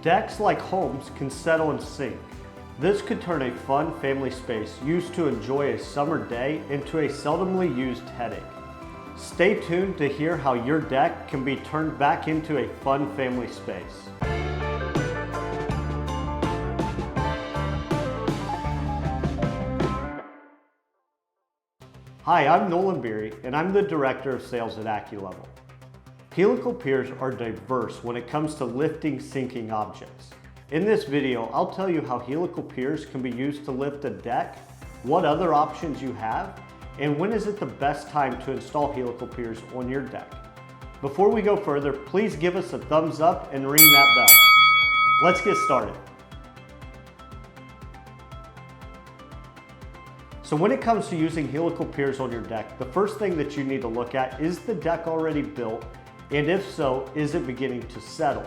Decks, like homes, can settle and sink. This could turn a fun family space used to enjoy a summer day into a seldomly used headache. Stay tuned to hear how your deck can be turned back into a fun family space. Hi, I'm Nolan Beery, and I'm the Director of Sales at Acculevel. Helical piers are diverse when it comes to lifting sinking objects. In this video, I'll tell you how helical piers can be used to lift a deck, what other options you have, and when is it the best time to install helical piers on your deck. Before we go further, please give us a thumbs up and ring that bell. Let's get started. So when it comes to using helical piers on your deck, the first thing that you need to look at is the deck already built, and if so, is it beginning to settle?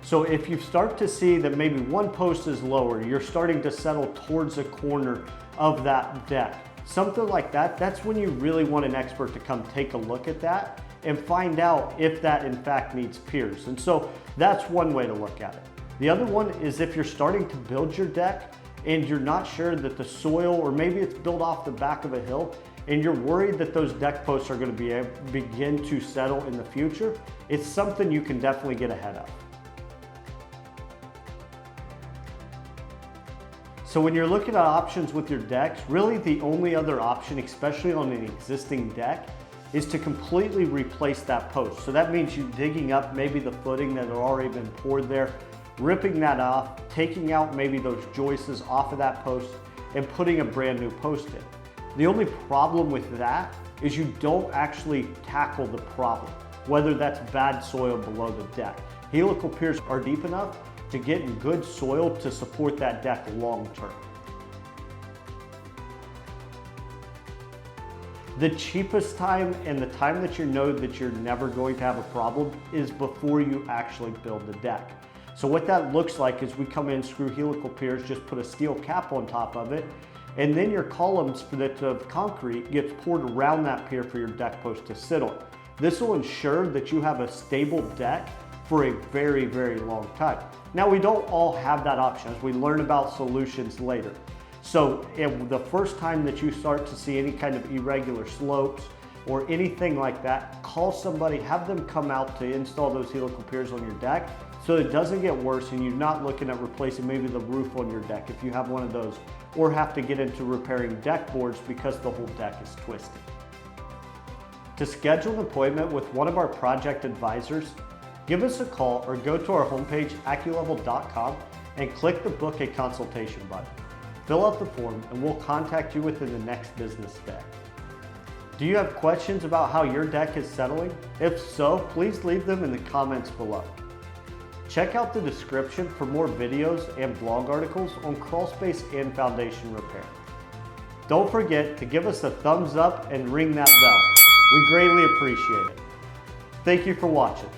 So if you start to see that maybe one post is lower, you're starting to settle towards a corner of that deck, something like that, that's when you really want an expert to come take a look at that and find out if that in fact needs piers. And so that's one way to look at it. The other one is if you're starting to build your deck and you're not sure that the soil, or maybe it's built off the back of a hill, and you're worried that those deck posts are going to begin to settle in the future, it's something you can definitely get ahead of. So when you're looking at options with your decks, really the only other option, especially on an existing deck, is to completely replace that post. So that means you digging up maybe the footing that had already been poured there, ripping that off, taking out maybe those joists off of that post, and putting a brand new post in. The only problem with that is you don't actually tackle the problem, whether that's bad soil below the deck. Helical piers are deep enough to get in good soil to support that deck long term. The cheapest time and the time that you know that you're never going to have a problem is before you actually build the deck. So what that looks like is we come in, screw helical piers, just put a steel cap on top of it, and then your columns of concrete gets poured around that pier for your deck post to sit on. This will ensure that you have a stable deck for a very, very long time. Now, we don't all have that option, as we learn about solutions later. So the first time that you start to see any kind of irregular slopes or anything like that, call somebody, have them come out to install those helical piers on your deck so it doesn't get worse and you're not looking at replacing maybe the roof on your deck if you have one of those, or have to get into repairing deck boards because the whole deck is twisted. To schedule an appointment with one of our project advisors, give us a call or go to our homepage, acculevel.com, and click the Book a Consultation button. Fill out the form and we'll contact you within the next business day. Do you have questions about how your deck is settling? If so, please leave them in the comments below. Check out the description for more videos and blog articles on crawl space and foundation repair. Don't forget to give us a thumbs up and ring that bell. We greatly appreciate it. Thank you for watching.